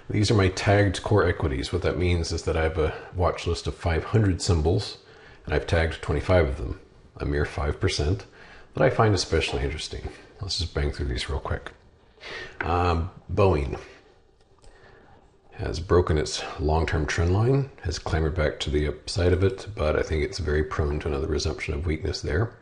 These are my tagged core equities. What that means is that I have a watch list of 500 symbols, and I've tagged 25 of them, a mere 5%, that I find especially interesting. Let's just bang through these real quick. Boeing has broken its long-term trend line, has clambered back to the upside of it, but I think it's very prone to another resumption of weakness there.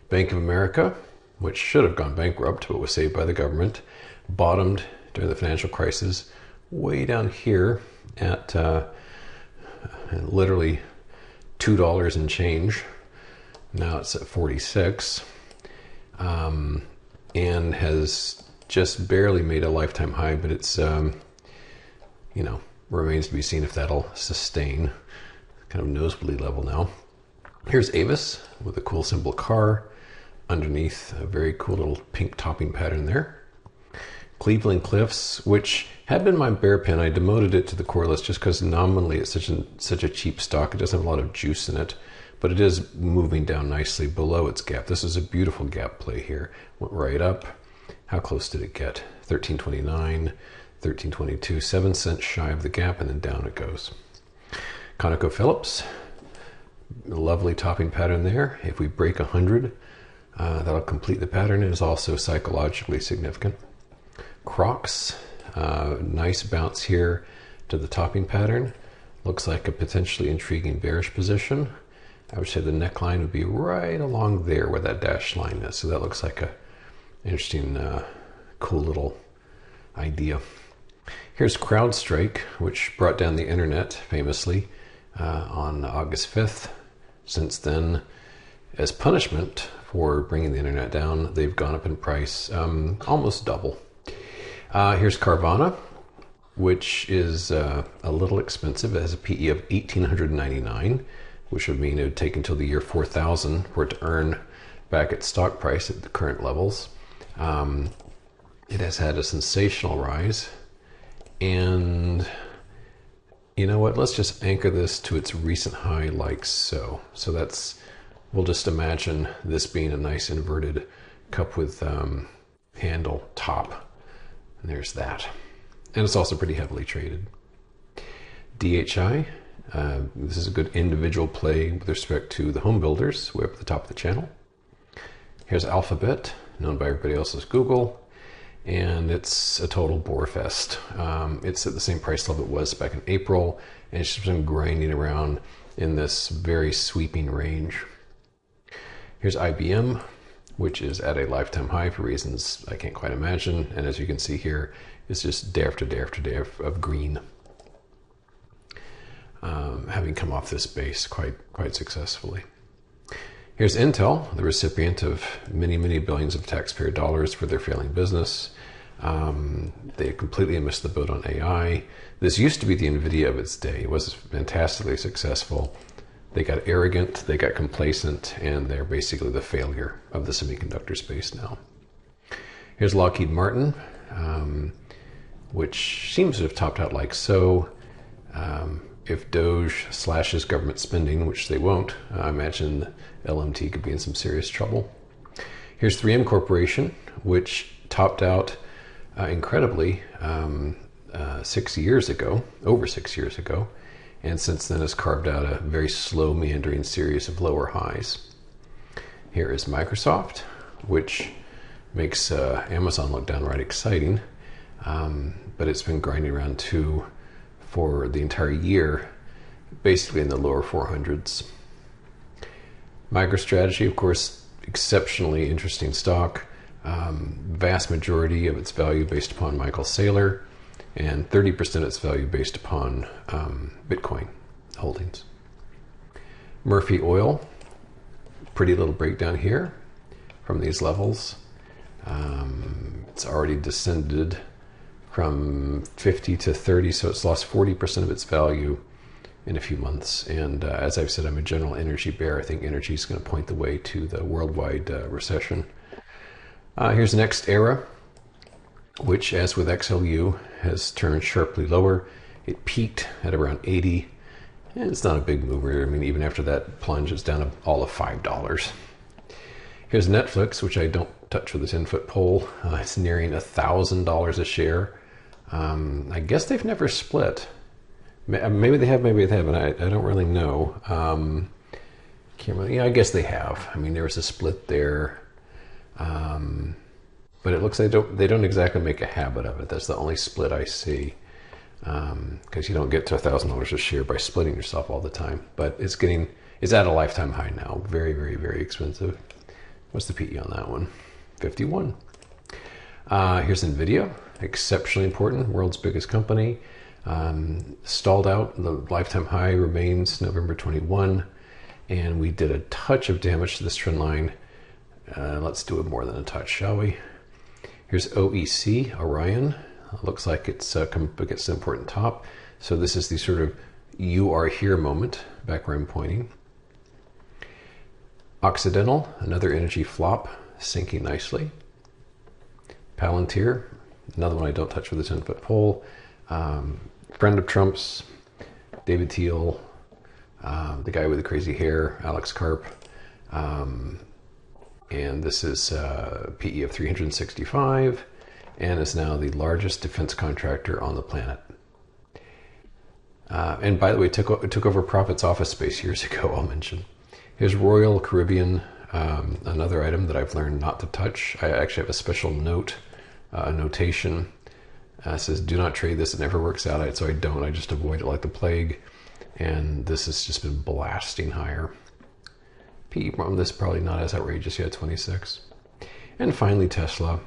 Bank of America, which should have gone bankrupt but was saved by the government, bottomed during the financial crisis way down here at literally $2 and change. Now it's at 46, and has just barely made a lifetime high, but it's remains to be seen if that'll sustain. Kind of nosebleed level now. Here's Avis with a cool symbol car underneath a very cool little pink topping pattern there. Cleveland Cliffs, which had been my bear pin. I demoted it to the core list just because nominally it's such a cheap stock. It doesn't have a lot of juice in it, but it is moving down nicely below its gap. This is a beautiful gap play here. Went right up. How close did it get? 13.29, 13.22, 7 cents shy of the gap, and then down it goes. ConocoPhillips, lovely topping pattern there. If we break 100, that'll complete the pattern. It is also psychologically significant. Crocs, nice bounce here to the topping pattern. Looks like a potentially intriguing bearish position. I would say the neckline would be right along there where that dashed line is. So that looks like a interesting, cool little idea. Here's CrowdStrike, which brought down the internet famously on August 5th. Since then, as punishment for bringing the internet down, they've gone up in price almost double. Here's Carvana, which is a little expensive. It has a PE of 1,899, which would mean it would take until the year 4000 for it to earn back its stock price at the current levels. It has had a sensational rise. And you know what? Let's just anchor this to its recent high like so. So we'll just imagine this being a nice inverted cup with handle top. And there's that. And it's also pretty heavily traded. DHI, this is a good individual play with respect to the home builders, way up at the top of the channel. Here's Alphabet, known by everybody else as Google, and it's a total bore fest. It's at the same price level it was back in April, and it's just been grinding around in this very sweeping range. Here's IBM, which is at a lifetime high for reasons I can't quite imagine. And as you can see here, it's just day after day after day of green, having come off this base quite successfully. Here's Intel, the recipient of many, many billions of taxpayer dollars for their failing business. They completely missed the boat on AI. This used to be the NVIDIA of its day. It was fantastically successful. They got arrogant, they got complacent, and they're basically the failure of the semiconductor space now. Here's Lockheed Martin, which seems to have topped out like so. If Doge slashes government spending, which they won't, I imagine LMT could be in some serious trouble. Here's 3M Corporation, which topped out incredibly over 6 years ago, and since then has carved out a very slow meandering series of lower highs. Here is Microsoft, which makes Amazon look downright exciting, but it's been grinding around 2 for the entire year, basically in the lower 400s. MicroStrategy, of course, exceptionally interesting stock. Vast majority of its value based upon Michael Saylor, and 30% of its value based upon Bitcoin holdings. Murphy Oil, pretty little breakdown here from these levels. It's already descended from 50 to 30, so it's lost 40% of its value in a few months. And as I've said, I'm a general energy bear. I think energy is going to point the way to the worldwide recession. Here's NextEra, which, as with XLU, has turned sharply lower. It peaked at around 80, and it's not a big mover. I mean, even after that plunge, it's down to all of $5. Here's Netflix, which I don't touch with a 10-foot pole. It's nearing $1,000 a share. I guess they've never split. Maybe they have, maybe they haven't. I don't really know. Can't really, yeah, I guess they have. I mean, there was a split there. But it looks like they don't exactly make a habit of it. That's the only split I see. Because you don't get to $1,000 a share by splitting yourself all the time. But it's at a lifetime high now. Very, very, very expensive. What's the PE on that one? 51. Here's NVIDIA. Exceptionally important. World's biggest company. Stalled out. The lifetime high remains November 21. And we did a touch of damage to this trend line. Let's do it more than a touch, shall we? Here's OEC, Orion. Looks like it's come up against an important top. So this is the sort of you are here moment, back where I'm pointing. Occidental, another energy flop, sinking nicely. Palantir, another one I don't touch with a 10-foot pole. Friend of Trump's, David Thiel, the guy with the crazy hair, Alex Karp. And this is PE of 365 and is now the largest defense contractor on the planet. And by the way, took over Prophet's office space years ago, I'll mention. Here's Royal Caribbean, another item that I've learned not to touch. I actually have a special note, a notation. Says, do not trade this, it never works out. So I don't, I just avoid it like the plague. And this has just been blasting higher. PE on this probably not as outrageous yet, 26. And finally Tesla,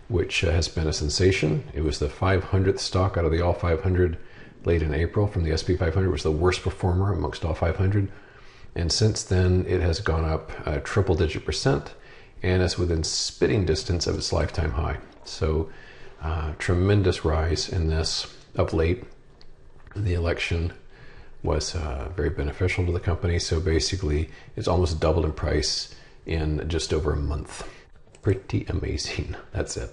which has been a sensation. It was the 500th stock out of the all 500 late in April from the SP 500. It was the worst performer amongst all 500. And since then it has gone up a triple-digit percent and is within spitting distance of its lifetime high. So tremendous rise in this of late. The election was very beneficial to the company. So basically, it's almost doubled in price in just over a month. Pretty amazing. That's it.